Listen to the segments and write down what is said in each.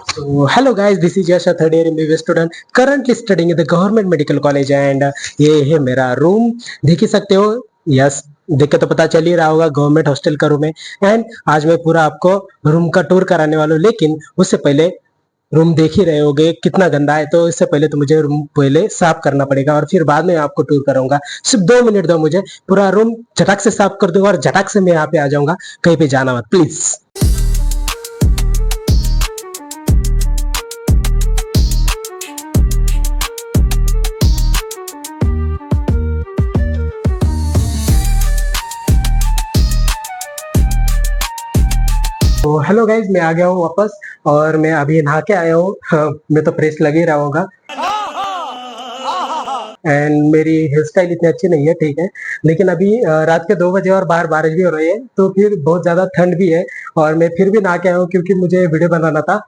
So, hello guys, this is Yash, a third year MBBS student currently studying in the government medical college and ये है मेरा room. देख ही सकते हो। Yes, देख के तो पता चल ही रहा होगा गवर्नमेंट हॉस्टल का रूम है। एंड आज मैं पूरा आपको रूम का टूर कराने वाला हूँ, लेकिन उससे पहले रूम देख ही रहे होगे कितना गंदा है, तो इससे पहले तो मुझे रूम पहले साफ करना पड़ेगा और फिर बाद में आपको टूर कराऊंगा। सिर्फ 2 मिनट दो मुझे, पूरा रूम झटक से साफ कर दूंगा और झटक से मैं यहाँ पे आ जाऊंगा। कहीं पे जाना मत प्लीज। तो हेलो गाइज, मैं आ गया हूँ वापस और मैं अभी नहा के आया हूँ। हाँ, मैं तो प्रेस लग ही रहा होगा एंड मेरी हेयर स्टाइल इतनी अच्छी नहीं है, ठीक है। लेकिन अभी रात के 2 बजे और बाहर बारिश भी हो रही है, तो फिर बहुत ज्यादा ठंड भी है और मैं फिर भी नहा के आया हूँ क्योंकि मुझे वीडियो बनाना था।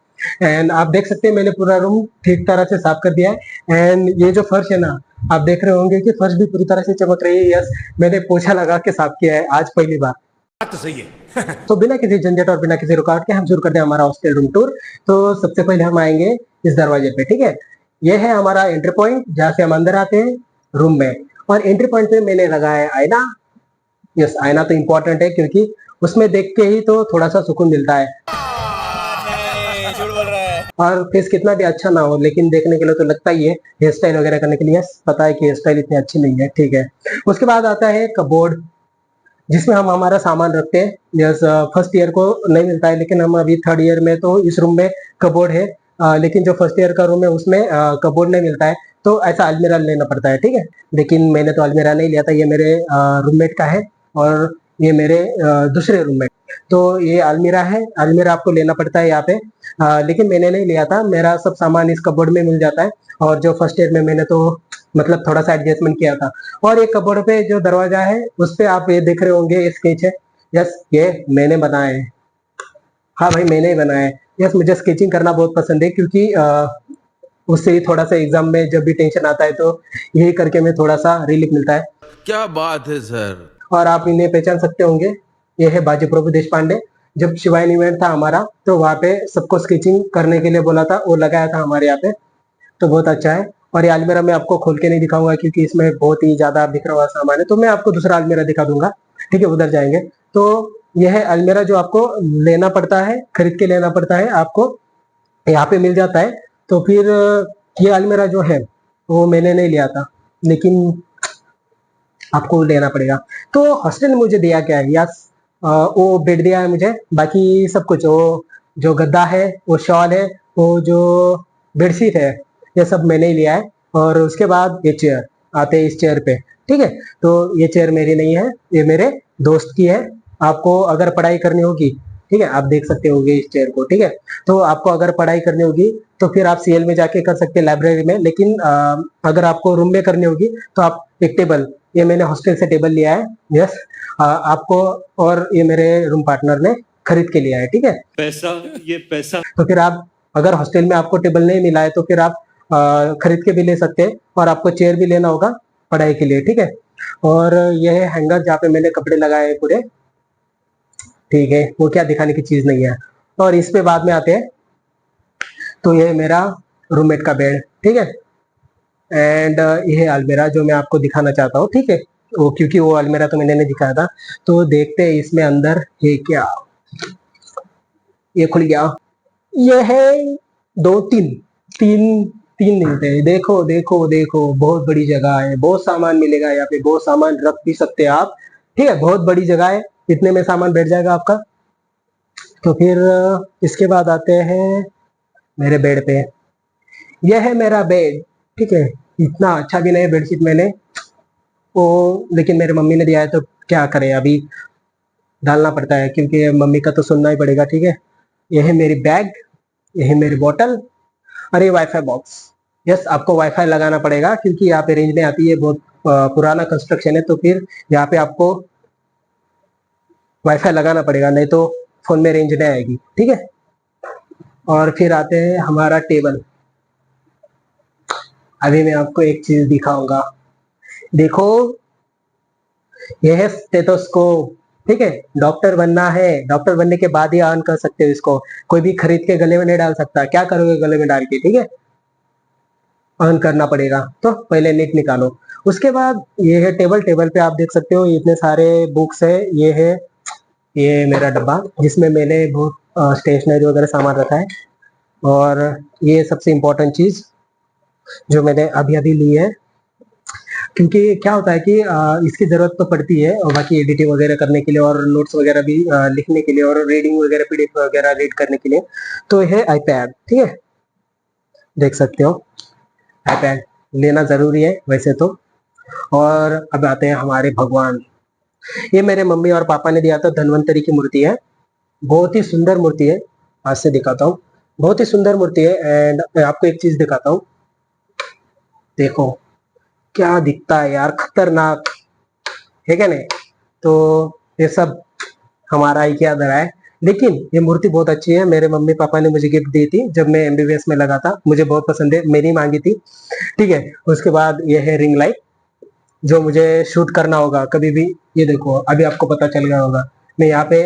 एंड आप देख सकते हैं मैंने पूरा रूम ठीक तरह से साफ कर दिया है। एंड ये जो फर्श है ना, आप देख रहे होंगे कि फर्श भी पूरी तरह से चमक रही है। यस, मैंने पोछा लगा के साफ किया है आज पहली बार। बात तो सही है। तो बिना किसी झंझट और बिना किसी रुकावट के हम शुरू करते हैं हमारा हॉस्टल रूम टूर। तो सबसे पहले हम आएंगे इस दरवाजे पे, ठीक है। ये है हमारा एंट्री पॉइंट जहाँ से हम अंदर आते हैं रूम में। और एंट्री पॉइंट पे मैंने लगाया है आईना। यस, आईना तो इम्पोर्टेंट है क्योंकि उसमें देख के ही तो थोड़ा सा सुकून मिलता है। झूठ बोल रहा है। और फेस कितना भी अच्छा ना हो, लेकिन देखने के लिए तो लगता ही है। हेयर स्टाइल वगैरह करने के लिए यस, पता है कि हेयर स्टाइल इतनी अच्छी नहीं है, ठीक है। उसके बाद आता है कबोर्ड, जिसमें हम हमारा सामान रखते हैं। यस, फर्स्ट ईयर को नहीं मिलता है, लेकिन हम अभी थर्ड ईयर में तो इस रूम में कबोर्ड है। लेकिन जो फर्स्ट ईयर का रूम है उसमें कबोर्ड नहीं मिलता है, तो ऐसा अलमीरा लेना पड़ता है, ठीक है। लेकिन मैंने तो अलमीरा नहीं लिया था, ये मेरे रूममेट का है और ये मेरे दूसरे रूममेट। तो ये अलमीरा है, अलमीरा आपको लेना पड़ता है यहाँ पे। लेकिन मैंने नहीं लिया था, मेरा सब सामान इस कबोर्ड में मिल जाता है। और जो फर्स्ट ईयर में मैंने तो मतलब थोड़ा सा एडजस्टमेंट किया था। और एक कबोर्ड पे जो दरवाजा है उस पे आप ये देख रहे होंगे, ये स्केच है। यस, ये मैंने बनाया है। हाँ भाई, मैंने ही बनाया है। यस, मुझे स्केचिंग करना बहुत पसंद है क्योंकि उससे ही थोड़ा सा एग्जाम में जब भी टेंशन आता है तो यही करके मैं थोड़ा सा रिलीफ मिलता है। क्या बात है सर। और आप इन्हें पहचान सकते होंगे, ये है बाजी प्रभु देश पांडे। जब शिवायन इवेंट था हमारा, तो वहाँ पे सबको स्केचिंग करने के लिए बोला था, वो लगाया था हमारे यहाँ पे। तो बहुत अच्छा है। और ये अलमीरा मैं आपको खोल के नहीं दिखाऊंगा क्योंकि इसमें बहुत ही ज्यादा बिखरा हुआ सामान है, तो मैं आपको दूसरा अलमीरा दिखा दूंगा, ठीक है। उधर जाएंगे तो यह है अलमीरा जो आपको लेना पड़ता है, खरीद के लेना पड़ता है आपको। यहाँ पे मिल जाता है। तो फिर ये अलमीरा जो है वो मैंने नहीं लिया था, लेकिन आपको लेना पड़ेगा। तो हॉस्टल ने मुझे दिया क्या है, यस, वो बेड दिया है मुझे, बाकी सब कुछ, वो जो गद्दा है, वो शॉल है, वो जो बेडशीट है, ये सब मैंने ही लिया है। और उसके बाद ये चेयर, आते हैं इस चेयर पे, ठीक है। तो ये चेयर मेरी नहीं है, ये मेरे दोस्त की है। आपको अगर पढ़ाई करनी होगी, ठीक है, आप देख सकते होंगे इस चेयर को, ठीक है। तो आपको अगर पढ़ाई करनी होगी तो फिर आप सीएल में जाके कर सकते हैं, लाइब्रेरी में। लेकिन अगर आपको रूम में करनी होगी तो आप एक टेबल, ये मैंने हॉस्टल से टेबल लिया है। यस, आपको, और ये मेरे रूम पार्टनर ने खरीद के लिया है, ठीक है। पैसा, ये पैसा। तो फिर आप, अगर हॉस्टल में आपको टेबल नहीं मिला है तो फिर आप खरीद के भी ले सकते हैं। और आपको चेयर भी लेना होगा पढ़ाई के लिए, ठीक है। और यह है हैंगर जहाँ पे मैंने कपड़े लगाए हैं पूरे, ठीक है। वो क्या दिखाने की चीज नहीं है। और इस पे बाद में आते हैं। तो ये है मेरा रूममेट का बेड, ठीक है। एंड ये है अलमीरा जो मैं आपको दिखाना चाहता हूँ, ठीक है। वो क्योंकि वो अलमीरा तो मैंने नहीं दिखाया था। तो देखते हैं इसमें अंदर ये क्या, ये खुल गया। ये है दो तीन, तीन तीन नहीं थे। देखो देखो देखो, बहुत बड़ी जगह है, बहुत सामान मिलेगा यहाँ पे, बहुत सामान रख भी सकते हैं आप, ठीक है। बहुत बड़ी जगह है, इतने में सामान बैठ जाएगा आपका। तो फिर इसके बाद आते हैं मेरे बेड पे। यह है मेरा बेड, ठीक है। इतना अच्छा भी नहीं बेडशीट मैंने वो, लेकिन मेरे मम्मी ने दिया है तो क्या करें, अभी डालना पड़ता है क्योंकि मम्मी का तो सुनना ही पड़ेगा, ठीक है। यह है मेरी बैग, यह है मेरी बोतल, और ये वाईफाई बॉक्स। यस, आपको वाईफाई लगाना पड़ेगा क्योंकि यहाँ पे रेंज नहीं आती है, बहुत पुराना कंस्ट्रक्शन है। तो फिर यहाँ पे आपको वाईफाई लगाना पड़ेगा, नहीं तो फोन में रेंज नहीं आएगी, ठीक है। और फिर आते हैं हमारा टेबल। अभी मैं आपको एक चीज दिखाऊंगा, देखो, यह है स्टेथोस्कोप। ठीक है। डॉक्टर बनना है, डॉक्टर बनने के बाद ही अर्न कर सकते हो इसको, कोई भी खरीद के गले में नहीं डाल सकता। क्या करोगे गले में डाल के, ठीक है, अर्न करना पड़ेगा। तो पहले नीट निकालो। उसके बाद ये है टेबल, टेबल पे आप देख सकते हो इतने सारे बुक्स है। ये है, ये मेरा डब्बा जिसमें मैंने बहुत स्टेशनरी वगैरह सामान रखा है। और ये सबसे इम्पोर्टेंट चीज जो मैंने अभी अभी ली है, क्योंकि क्या होता है कि इसकी जरूरत तो पड़ती है और बाकी एडिटिंग वगैरह करने के लिए और नोट्स वगैरह भी लिखने के लिए और रीडिंग वगैरह पीडीएफ वगैरह रीड करने के लिए। तो ये है आईपैड, ठीक है, देख सकते हो आईपैड लेना जरूरी है वैसे तो। और अब आते हैं हमारे भगवान। ये मेरे मम्मी और पापा ने दिया था, धन्वंतरी की मूर्ति है, बहुत ही सुंदर मूर्ति है। आज से दिखाता हूँ, बहुत ही सुंदर मूर्ति है। एंड मैं आपको एक चीज दिखाता हूँ, देखो क्या दिखता है यार, खतरनाक है क्या नहीं। तो ये सब हमारा ही क्या धरा है, लेकिन ये मूर्ति बहुत अच्छी है। मेरे मम्मी पापा ने मुझे गिफ्ट दी थी जब मैं एमबीबीएस में लगा था, मुझे बहुत पसंद है, मेरी मांगी थी, ठीक है। उसके बाद ये है रिंग लाइट जो मुझे शूट करना होगा कभी भी। ये देखो अभी आपको पता चल गया होगा, मैं यहाँ पे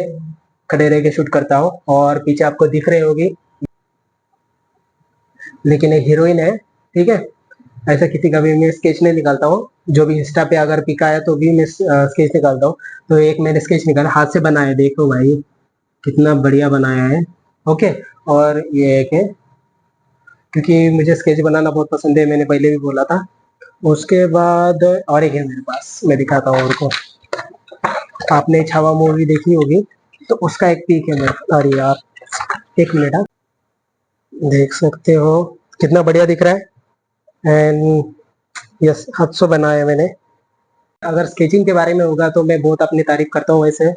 खड़े रह के शूट करता हूँ और पीछे आपको दिख रही होगी, लेकिन ये हीरोइन है, ठीक है। ऐसा किसी का भी मैं स्केच नहीं निकालता हूँ, जो भी इंस्टा पे अगर पिक आया तो भी मैं स्केच निकालता हूँ। तो एक मैंने स्केच निकाला, हाथ से बनाया, देखो भाई कितना बढ़िया बनाया है, ओके। और ये एक है, क्योंकि मुझे स्केच बनाना बहुत पसंद है, मैंने पहले भी बोला था। उसके बाद और एक है मेरे पास, मैं दिखाता हूँ उनको। आपने छावा मूवी देखी होगी तो उसका एक पीक है मेरे, अरे यार एक मिनट, आप देख सकते हो कितना बढ़िया दिख रहा है। एंड यस, हाथ से बनाया है मैंने। अगर स्केचिंग के बारे में होगा तो मैं बहुत अपनी तारीफ करता हूँ वैसे,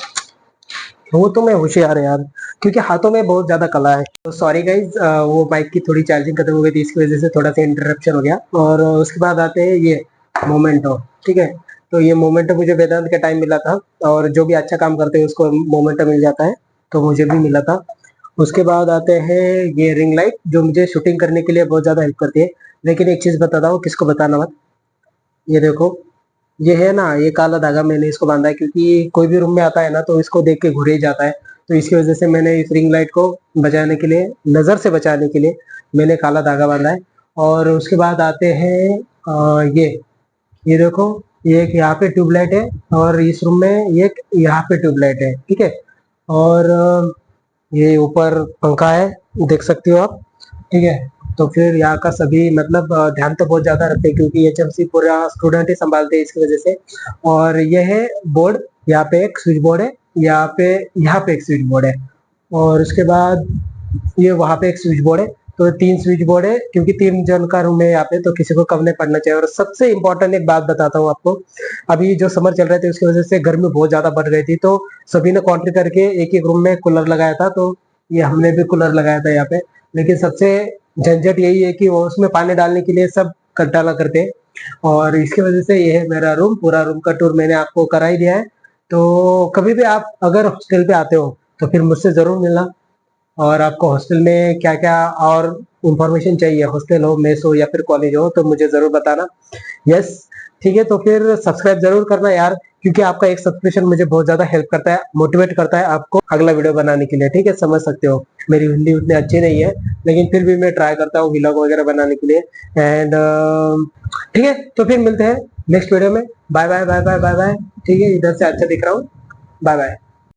वो तो मैं होशियार है यार, क्योंकि हाथों में बहुत ज्यादा कला है। तो सॉरी गाइज, वो माइक की थोड़ी चार्जिंग खत्म हो गई थी, इसकी वजह से थोड़ा सा इंटरप्शन हो गया। और उसके बाद आते हैं ये मोमेंटो, ठीक है। तो ये मोमेंटो मुझे वेदांत के टाइम मिला था, और जो भी अच्छा काम करते हैं उसको मोमेंटो मिल जाता है, तो मुझे भी मिला था। उसके बाद आते हैं ये रिंग लाइट जो मुझे शूटिंग करने के लिए बहुत ज्यादा हेल्प करती है। लेकिन एक चीज बताता हूँ, किसको बताना मत, ये देखो ये है ना, ये काला धागा मैंने इसको बांधा है, क्योंकि कोई भी रूम में आता है ना तो इसको देख के घुरे ही जाता है। तो इसकी वजह से मैंने इस रिंग लाइट को बचाने के लिए, नजर से बचाने के लिए मैंने काला धागा बांधा है। और उसके बाद आते हैं ये देखो, ये एक यहाँ पे ट्यूबलाइट है और इस रूम में ये एक यहाँ पे ट्यूबलाइट है, ठीक है। और ये ऊपर पंखा है, देख सकते हो आप, ठीक है। तो फिर यहाँ का सभी मतलब ध्यान तो बहुत ज्यादा रखते हैं, क्योंकि एचएमसी पूरा स्टूडेंट ही संभालते हैं इसकी वजह से। और ये है बोर्ड, यहाँ पे एक स्विच बोर्ड है, यहाँ पे एक स्विच बोर्ड है, और उसके बाद ये वहाँ पे एक स्विच बोर्ड है। तो 3 स्विच बोर्ड है, क्योंकि 3 जन का रूम है यहाँ पे, तो किसी को कम नहीं पड़ना चाहिए। और सबसे इम्पोर्टेंट एक बात बताता हूँ आपको, अभी जो समर चल रहे थे उसकी वजह से गर्मी बहुत ज्यादा बढ़ गई थी, तो सभी ने कॉन्ट्री करके एक एक रूम में कूलर लगाया था। तो ये हमने भी कूलर लगाया था यहाँ पे। लेकिन सबसे झंझट यही है कि वो उसमें पानी डालने के लिए सब डाला करते हैं, और इसकी वजह से ये है मेरा रूम, पूरा रूम का टूर मैंने आपको करा ही दिया है। तो कभी भी आप अगर हॉस्टल पे आते हो तो फिर मुझसे जरूर मिलना। और आपको हॉस्टल में क्या क्या और इंफॉर्मेशन चाहिए, हॉस्टल हो, मेस हो या फिर कॉलेज हो, तो मुझे जरूर बताना। यस, ठीक है। तो फिर सब्सक्राइब जरूर करना यार, क्योंकि आपका एक सब्सक्रिप्शन मुझे बहुत ज्यादा हेल्प करता है, मोटिवेट करता है आपको अगला वीडियो बनाने के लिए, ठीक है। समझ सकते हो मेरी हिंदी उतनी अच्छी नहीं है, लेकिन फिर भी मैं ट्राई करता हूँ व्लॉग वगैरह बनाने के लिए। एंड ठीक है, तो फिर मिलते हैं नेक्स्ट वीडियो में। Bye bye bye bye bye bye, ठीक है। इधर से अच्छा दिख रहा हूँ, बाय बाय।